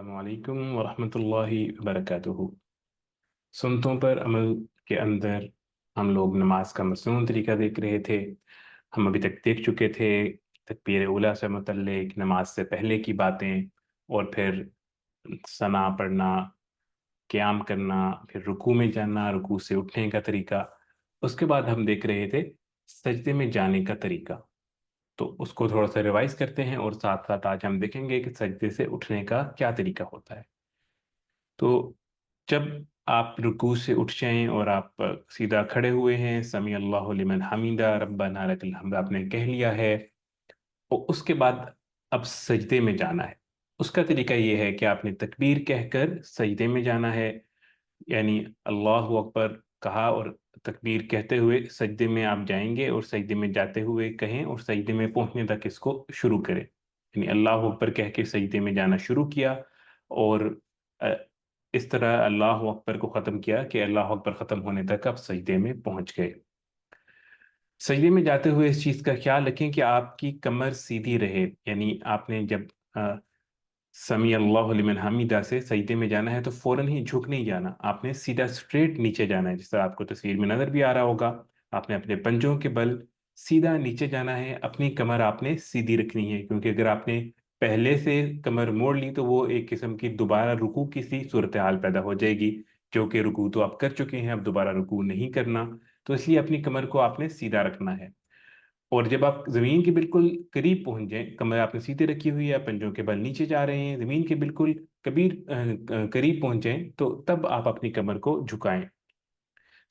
अलैकुम वरहमतुल्लाहि वबरकातुहू। सुन्नतों पर अमल के अंदर हम लोग नमाज का मसनून तरीका देख रहे थे। हम अभी तक देख चुके थे तकबीर उला से मुतल्लिक, नमाज से पहले की बातें, और फिर सना पढ़ना, क़याम करना, फिर रुकू में जाना, रुकू से उठने का तरीका। उसके बाद हम देख रहे थे सजदे में जाने का तरीका। तो उसको थोड़ा सा रिवाइज करते हैं, और साथ साथ आज हम देखेंगे कि सजदे से उठने का क्या तरीका होता है। तो जब आप रुकू से उठ जाएं और आप सीधा खड़े हुए हैं, समी अल्लाहु लिमन हमीदा रब्बना लकल हम्द आपने कह लिया है, और उसके बाद अब सजदे में जाना है। उसका तरीका ये है कि आपने तकबीर कहकर सजदे में जाना है, यानी अल्लाहु अकबर कहा और तकबीर कहते हुए सजदे में आप जाएंगे, और सजदे में जाते हुए कहें और सजदे में पहुंचने तक इसको शुरू करें। यानी अल्लाहु अकबर कह के सजदे में जाना शुरू किया, और अ, इस तरह अल्लाहु अकबर को ख़त्म किया कि अल्लाहु अकबर ख़त्म होने तक आप सजदे में पहुंच गए। सजदे में जाते हुए इस चीज़ का ख्याल रखें कि आपकी कमर सीधी रहे, यानी आपने जब अ, समी अल्लाहु लिमन हमीदा से सजदे में जाना है तो फौरन ही झुक नहीं जाना, आपने सीधा स्ट्रेट नीचे जाना है। जिस तरह आपको तस्वीर में नजर भी आ रहा होगा, आपने अपने पंजों के बल सीधा नीचे जाना है, अपनी कमर आपने सीधी रखनी है, क्योंकि अगर आपने पहले से कमर मोड़ ली तो वो एक किस्म की दोबारा रुकू की सी सूरत हाल पैदा हो जाएगी, जो कि रुकू तो आप कर चुके हैं, अब दोबारा रुकू नहीं करना। तो इसलिए अपनी कमर को आपने सीधा रखना है। और जब आप जमीन के बिल्कुल करीब पहुंच जाएं, कमर आपने सीधे रखी हुई है, पंजों के बल नीचे जा रहे हैं, जमीन के बिल्कुल करीब पहुंच जाएं, तो तब आप अपनी कमर को झुकाएं।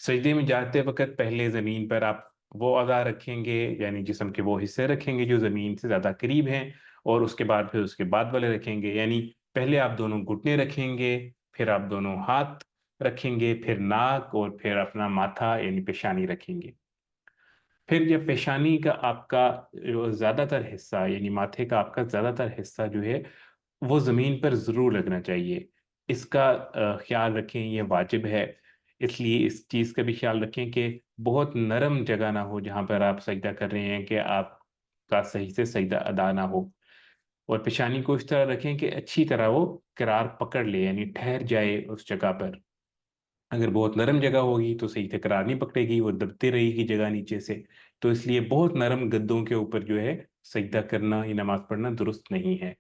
सजदे में जाते वक्त पहले जमीन पर आप वो अदा रखेंगे, यानी जिस्म के वो हिस्से रखेंगे जो जमीन से ज्यादा करीब हैं, और उसके बाद फिर उसके बाद वाले रखेंगे। यानी पहले आप दोनों घुटने रखेंगे, फिर आप दोनों हाथ रखेंगे, फिर नाक, और फिर अपना माथा यानी पेशानी रखेंगे। फिर जब पेशानी का आपका जो ज़्यादातर हिस्सा, यानी माथे का आपका ज़्यादातर हिस्सा जो है, वो ज़मीन पर ज़रूर लगना चाहिए। इसका ख्याल रखें, ये वाजिब है। इसलिए इस चीज़ का भी ख्याल रखें कि बहुत नरम जगह ना हो जहाँ पर आप सजदा कर रहे हैं, कि आपका सही से सजदा अदा ना हो। और पेशानी को इस तरह रखें कि अच्छी तरह वो करार पकड़ ले, यानी ठहर जाए उस जगह पर। अगर बहुत नरम जगह होगी तो सही से करार नहीं पकड़ेगी, वो दबती रहेगी जगह नीचे से। तो इसलिए बहुत नरम गद्दों के ऊपर जो है सजदा करना या नमाज पढ़ना दुरुस्त नहीं है।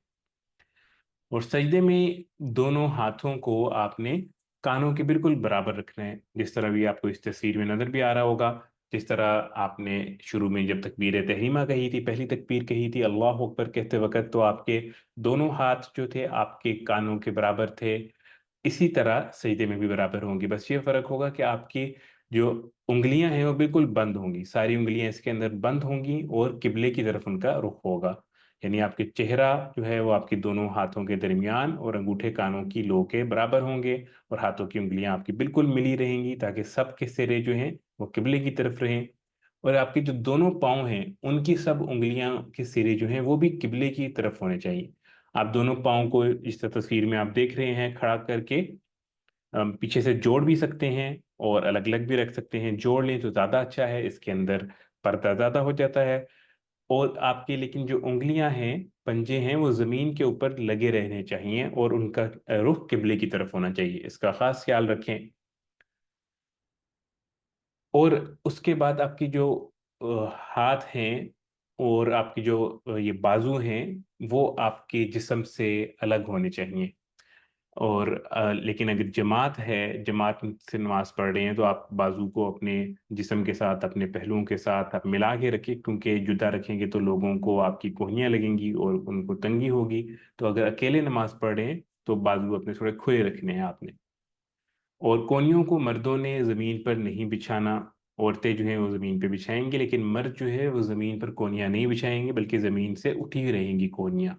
और सजदे में दोनों हाथों को आपने कानों के बिल्कुल बराबर रखना है, जिस तरह भी आपको इस तस्वीर में नजर भी आ रहा होगा। जिस तरह आपने शुरू में जब तकबीर तहरीमा कही थी, पहली तकबीर कही थी अल्लाह अकबर कहते वक्त, तो आपके दोनों हाथ जो थे आपके कानों के बराबर थे। इसी तरह सजदे में भी बराबर होंगी, बस ये फर्क होगा कि आपकी जो उंगलियां हैं वो बिल्कुल बंद होंगी, सारी उंगलियां इसके अंदर बंद होंगी, और किबले की तरफ उनका रुख होगा। यानी आपके चेहरा जो है वो आपकी दोनों हाथों के दरमियान और अंगूठे कानों की लो के बराबर होंगे, और हाथों की उंगलियां आपकी बिल्कुल मिली रहेंगी, ताकि सब के सिरे जो हैं वो किबले की तरफ रहें। और आपके जो दोनों पाँव हैं उनकी सब उंगलियां के सिरे जो हैं वो भी किबले की तरफ होने चाहिए। आप दोनों पाँव को इस तस्वीर में आप देख रहे हैं खड़ा करके पीछे से जोड़ भी सकते हैं, और अलग अलग भी रख सकते हैं। जोड़ लें तो ज़्यादा अच्छा है, इसके अंदर पर्दा ज़्यादा हो जाता है। और आपके लेकिन जो उंगलियां हैं, पंजे हैं, वो ज़मीन के ऊपर लगे रहने चाहिए, और उनका रुख किबले की तरफ होना चाहिए, इसका खास ख्याल रखें। और उसके बाद आपकी जो हाथ हैं और आपकी जो ये बाजू हैं, वो आपके जिस्म से अलग होने चाहिए। और लेकिन अगर जमात है, जमात से नमाज पढ़ रहे हैं, तो आप बाजू को अपने जिस्म के साथ, अपने पहलुओं के साथ आप मिला के रखें, क्योंकि जुदा रखेंगे तो लोगों को आपकी कोहनियाँ लगेंगी और उनको तंगी होगी। तो अगर अकेले नमाज पढ़ रहे हैं तो बाजू अपने थोड़े खुले रखने हैं आपने। और कोहनियों को मर्दों ने ज़मीन पर नहीं बिछाना, औरतें जो हैं वो ज़मीन पे बिछाएंगी, लेकिन मर्द जो है वो ज़मीन पर कोहनियाँ नहीं बिछाएंगे, बल्कि ज़मीन से उठी ही रहेंगी कोहनियाँ।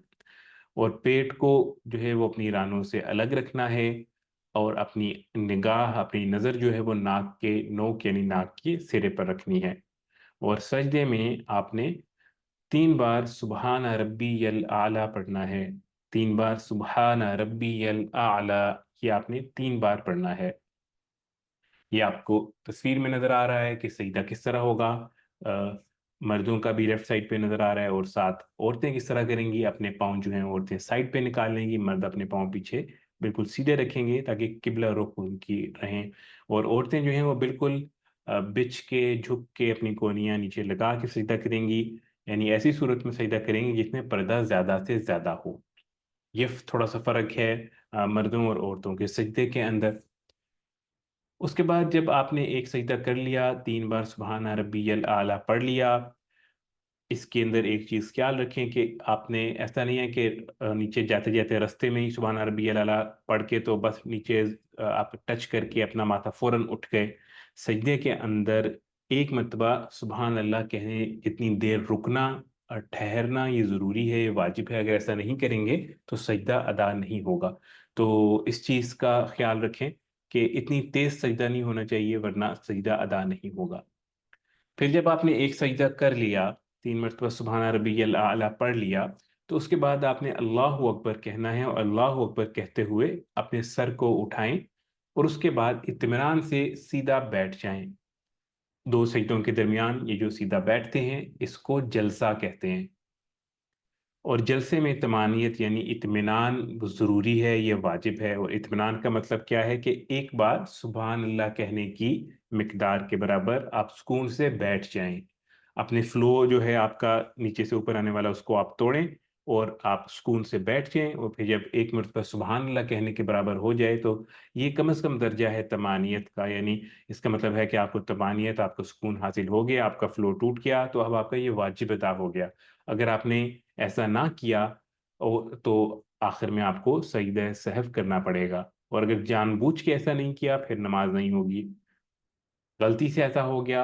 और पेट को जो है वो अपनी रानों से अलग रखना है, और अपनी निगाह, अपनी नज़र जो है वो नाक के नोक यानी नाक के सिरे पर रखनी है। और सजदे में आपने 3 बार सुबहान रब्बी यल आला पढ़ना है। 3 बार सुबहान रब्बी यल आला, ये आपने 3 बार पढ़ना है। ये आपको तस्वीर में नजर आ रहा है कि सजदा किस तरह होगा। मर्दों का भी लेफ्ट साइड पे नजर आ रहा है, और साथ औरतें किस तरह करेंगी, अपने पाँव जो हैं औरतें साइड पे निकाल लेंगी, मर्द अपने पाँव पीछे बिल्कुल सीधे रखेंगे ताकि किबला रुख उनकी रहें। और औरतें जो हैं वो बिल्कुल बिछ के झुक के अपनी कोहनियाँ नीचे लगा के सजदा करेंगी, यानी ऐसी सूरत में सजदा करेंगी जिसमें पर्दा ज्यादा से ज्यादा हो। ये थोड़ा सा फर्क है मर्दों और औरतों के सजदे के अंदर। उसके बाद जब आपने एक सजदा कर लिया, 3 बार सुबहान रब्बियल आला पढ़ लिया, इसके अंदर एक चीज़ ख्याल रखें कि आपने, ऐसा नहीं है कि नीचे जाते जाते रास्ते में ही सुबहान रब्बियल आला पढ़ के तो बस नीचे आप टच करके अपना माथा फौरन उठ गए। सजदे के अंदर एक मर्तबा सुबहान अल्लाह कहने जितनी देर रुकना और ठहरना ये ज़रूरी है, ये वाजिब है। अगर ऐसा नहीं करेंगे तो सजदा अदा नहीं होगा। तो इस चीज़ का ख्याल रखें कि इतनी तेज़ सजदा नहीं होना चाहिए, वरना सजदा अदा नहीं होगा। फिर जब आपने एक सजदा कर लिया, 3 मरतबा सुबहान रब्बियल आला पढ़ लिया, तो उसके बाद आपने अल्लाहु अकबर कहना है, और अल्लाहु अकबर कहते हुए अपने सर को उठाएं, और उसके बाद इत्मीनान से सीधा बैठ जाएं। 2 सजदों के दरमियान ये जो सीधा बैठते हैं इसको जलसा कहते हैं। और जलसे में तमानियत यानी इत्मीनान ज़रूरी है, ये वाजिब है। और इत्मीनान का मतलब क्या है कि एक बार सुबहान अल्लाह कहने की मिकदार के बराबर आप सुकून से बैठ जाएं। अपने फ्लो जो है आपका नीचे से ऊपर आने वाला उसको आप तोड़ें, और आप सुकून से बैठ जाएं। और फिर जब एक मरतबा सुबहान अल्लाह कहने के बराबर हो जाए तो ये कम से कम दर्जा है तमानियत का, यानी इसका मतलब है कि आपको तमानियत, आपको सुकून हासिल हो गया, आपका फ्लो टूट गया, तो अब आपका ये वाजिब अदा हो गया। अगर आपने ऐसा ना किया तो आखिर में आपको सजदा सहव करना पड़ेगा। और अगर जानबूझ के ऐसा नहीं किया फिर नमाज नहीं होगी। गलती से ऐसा हो गया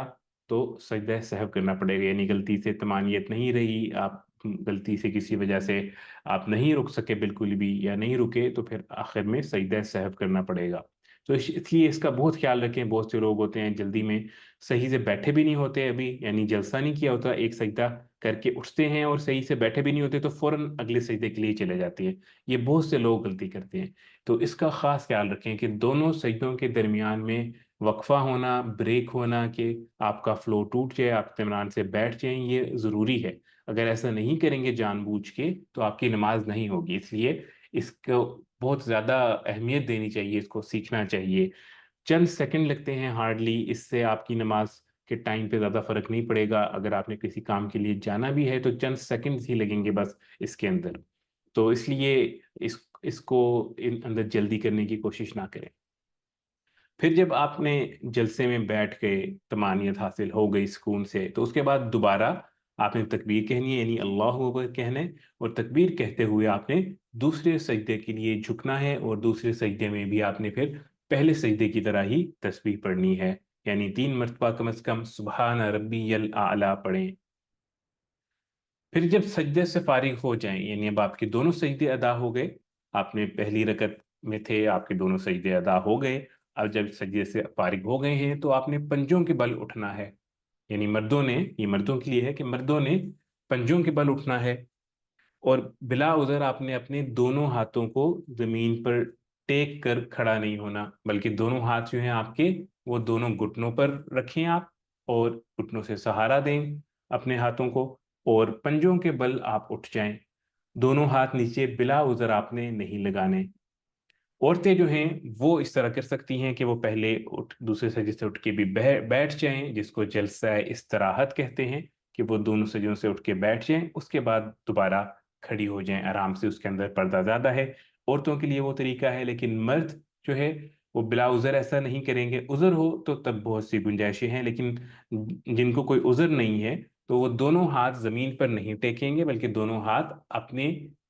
तो सजदा सहव करना पड़ेगा, यानी गलती से तमानियत नहीं रही, आप गलती से किसी वजह से आप नहीं रुक सके बिल्कुल भी, या नहीं रुके, तो फिर आखिर में सजदा सहव करना पड़ेगा। तो इसलिए इसका बहुत ख्याल रखें। बहुत से लोग होते हैं जल्दी में सही से बैठे भी नहीं होते अभी, यानी जलसा नहीं किया होता, एक सजदा करके उठते हैं और सही से बैठे भी नहीं होते, तो फौरन अगले सजदे के लिए चले जाते हैं। ये बहुत से लोग गलती करते हैं। तो इसका खास ख्याल रखें कि दोनों सजदों के दरमियान में वक्फा होना, ब्रेक होना, कि आपका फ्लो टूट जाए, आप इत्मीनान से बैठ जाएं, ये ज़रूरी है। अगर ऐसा नहीं करेंगे जानबूझ के तो आपकी नमाज नहीं होगी। इसलिए इसको बहुत ज़्यादा अहमियत देनी चाहिए, इसको सीखना चाहिए। चंद सेकंड लगते हैं हार्डली, इससे आपकी नमाज के टाइम पे ज़्यादा फर्क नहीं पड़ेगा। अगर आपने किसी काम के लिए जाना भी है तो चंद सेकंड ही लगेंगे बस इसके अंदर। तो इसलिए इसको इन अंदर जल्दी करने की कोशिश ना करें। फिर जब आपने जलसे में बैठ गए, तमानियत हासिल हो गई सुकून से, तो उसके बाद दोबारा आपने तकबीर कहनी है, यानी अल्लाह अकबर कहना है। और तकबीर कहते हुए आपने दूसरे सजदे के लिए झुकना है, और दूसरे सजदे में भी आपने फिर पहले सजदे की तरह ही तस्बीह पढ़नी है, यानी 3 मरतबा कम से कम सुबहान रब्बियल आला पढ़ें। फिर जब सजदे से फारिग हो जाएं, यानी अब आपके दोनों सजदे अदा हो गए, आपने पहली रकत में थे, आपके दोनों सजदे अदा हो गए, अब जब सजदे से फारिग हो गए हैं तो आपने पंजों के बल उठना है। यानी मर्दों ने, ये मर्दों के लिए है कि मर्दों ने पंजों के बल उठना है, और बिला उज़र आपने अपने दोनों हाथों को जमीन पर टेक कर खड़ा नहीं होना, बल्कि दोनों हाथ जो हैं आपके वो दोनों घुटनों पर रखें आप, और घुटनों से सहारा दें अपने हाथों को, और पंजों के बल आप उठ जाएं। दोनों हाथ नीचे बिला उज़र आपने नहीं लगाने। औरतें जो हैं वो इस तरह कर सकती हैं कि वो पहले उठ दूसरे सजदे से उठ के भी बैठ जाएं, जिसको जलसा इस्तराहत कहते हैं, कि वो दोनों सजदों से उठ के बैठ जाएं, उसके बाद दोबारा खड़ी हो जाएं आराम से। उसके अंदर पर्दा ज़्यादा है, औरतों के लिए वो तरीका है। लेकिन मर्द जो है वो बिला उज़र ऐसा नहीं करेंगे। उज़र हो तो तब बहुत सी गुंजाइशें हैं, लेकिन जिनको कोई उज़र नहीं है तो वो दोनों हाथ ज़मीन पर नहीं टेकेंगे, बल्कि दोनों हाथ अपने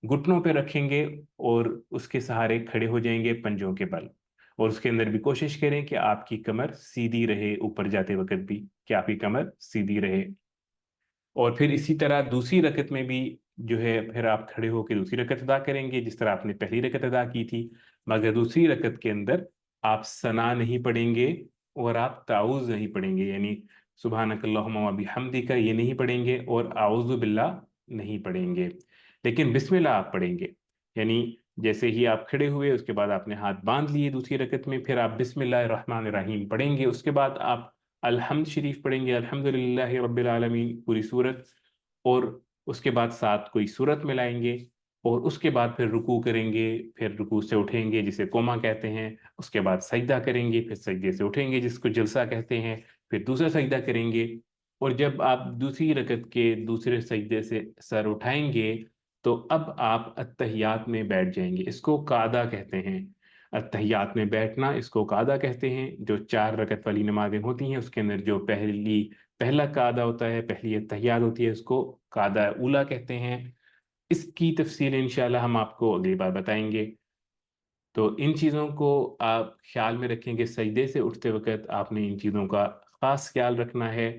घुटनों पे रखेंगे, और उसके सहारे खड़े हो जाएंगे पंजों के बल। और उसके अंदर भी कोशिश करें कि आपकी कमर सीधी रहे, ऊपर जाते वक्त भी कि आपकी कमर सीधी रहे। और फिर इसी तरह दूसरी रकत में भी जो है फिर आप खड़े होकर दूसरी रकत अदा करेंगे, जिस तरह आपने पहली रकत अदा की थी। मगर दूसरी रकत के अंदर आप सना नहीं पढ़ेंगे, और आप ताउज़ नहीं पढ़ेंगे, यानी सुबहानक अल्लाहुम्मा व बिहम्दिका ये नहीं पढ़ेंगे, और आऊज़ु बिल्लाह नहीं पढ़ेंगे। लेकिन बिस्मिल्लाह आप पढ़ेंगे। यानी जैसे ही आप खड़े हुए उसके बाद आपने हाथ बांध लिए दूसरी रकत में, फिर आप बिस्मिल्लाह रहमान रहीम पढ़ेंगे। उसके बाद आप الحمد شریف پڑھیں گے، الحمدللہ رب العالمین پوری صورت، اور اس کے بعد ساتھ کوئی صورت ملائیں گے، اور اس کے بعد پھر رکوع کریں گے، پھر رکوع سے اٹھیں گے جسے کوما کہتے ہیں، اس کے بعد سجدہ کریں گے، پھر سجدے سے اٹھیں گے جس کو جلسہ کہتے ہیں، پھر دوسرا سجدہ کریں گے، اور جب آپ دوسری رکعت کے دوسرے سجدے سے سر اٹھائیں گے تو اب آپ اتحیات میں بیٹھ جائیں گے، اس کو قعدہ کہتے ہیں۔ اتحیات میں بیٹھنا اس کو قعدہ کہتے ہیں۔ جو 4 رکعت والی نمازیں ہوتی ہیں اس کے اندر جو پہلا قعدہ ہوتا ہے، پہلی اتحیات ہوتی ہے، اس کو قعدہ اولا کہتے ہیں۔ اس کی تفصیل انشاءاللہ ہم آپ کو اگلی بار بتائیں گے۔ تو ان چیزوں کو آپ خیال میں رکھیں کہ سجدے سے اٹھتے وقت آپ نے ان چیزوں کا خاص خیال رکھنا ہے۔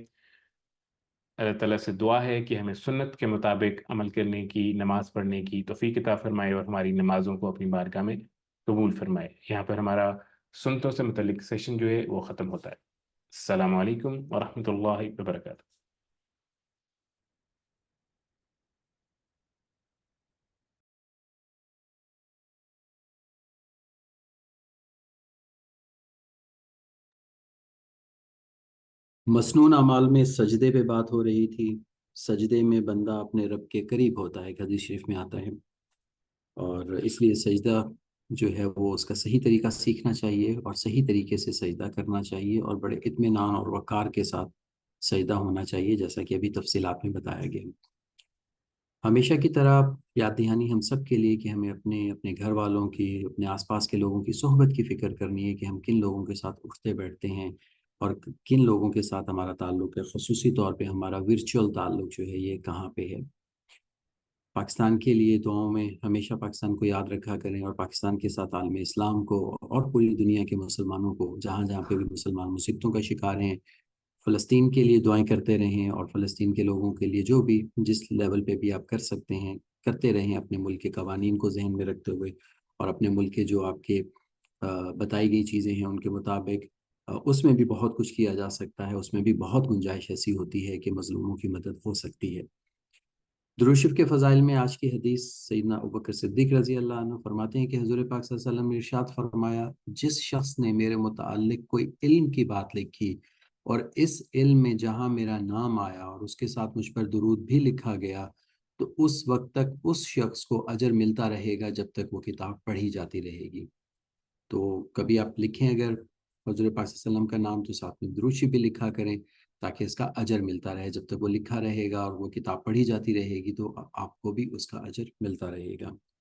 اللہ تعالیٰ سے دعا ہے کہ ہمیں سنت کے مطابق عمل کرنے کی، نماز پڑھنے کی توفیق عطا فرمائے، اور ہماری نمازوں کو اپنی بارگاہ میں قبول فرمائے۔ یہاں پر ہمارا سنتوں سے متعلق سیشن جو ہے وہ ختم ہوتا ہے۔ السلام علیکم ورحمۃ اللہ وبرکاتہ۔ مسنون اعمال میں سجدے پہ بات ہو رہی تھی۔ سجدے میں بندہ اپنے رب کے قریب ہوتا ہے، حدیث شریف میں آتا ہے، اور اس لیے سجدہ جو ہے وہ اس کا صحیح طریقہ سیکھنا چاہیے اور صحیح طریقے سے سجدہ کرنا چاہیے، اور بڑے اطمینان اور وقار کے ساتھ سجدہ ہونا چاہیے، جیسا کہ ابھی تفصیلات میں بتایا گیا۔ ہمیشہ کی طرح یاد دہانی ہم سب کے لیے کہ ہمیں اپنے گھر والوں کی، اپنے آس پاس کے لوگوں کی صحبت کی فکر کرنی ہے کہ ہم کن لوگوں کے ساتھ اٹھتے بیٹھتے ہیں اور کن لوگوں کے ساتھ ہمارا تعلق ہے، خصوصی طور پہ ہمارا ورچوئل تعلق جو ہے یہ کہاں پہ ہے۔ پاکستان کے لیے دعاؤں میں ہمیشہ پاکستان کو یاد رکھا کریں، اور پاکستان کے ساتھ عالم اسلام کو اور پوری دنیا کے مسلمانوں کو، جہاں جہاں پہ بھی مسلمان مصیبتوں کا شکار ہیں، فلسطین کے لیے دعائیں کرتے رہیں، اور فلسطین کے لوگوں کے لیے جو بھی جس لیول پہ بھی آپ کر سکتے ہیں کرتے رہیں، اپنے ملک کے قوانین کو ذہن میں رکھتے ہوئے، اور اپنے ملک کے جو آپ کے بتائی گئی چیزیں ہیں ان کے مطابق۔ اس میں بھی بہت کچھ کیا جا سکتا ہے، اس میں بھی بہت گنجائش ایسی ہوتی ہے کہ مظلوموں کی مدد ہو سکتی ہے۔ درود شریف کے فضائل میں آج کی حدیث سیدنا ابوبکر صدیق رضی اللہ عنہ فرماتے ہیں کہ حضور پاک صلی اللہ علیہ وسلم نے ارشاد فرمایا، جس شخص نے میرے متعلق کوئی علم کی بات لکھی اور اس علم میں جہاں میرا نام آیا اور اس کے ساتھ مجھ پر درود بھی لکھا گیا، تو اس وقت تک اس شخص کو اجر ملتا رہے گا جب تک وہ کتاب پڑھی جاتی رہے گی۔ تو کبھی آپ لکھیں اگر حضور پاک صلی اللہ علیہ وسلم کا نام، تو ساتھ میں درود شریف بھی لکھا کریں تاکہ اس کا اجر ملتا رہے۔ جب تک وہ لکھا رہے گا اور وہ کتاب پڑھی جاتی رہے گی تو آپ کو بھی اس کا اجر ملتا رہے گا۔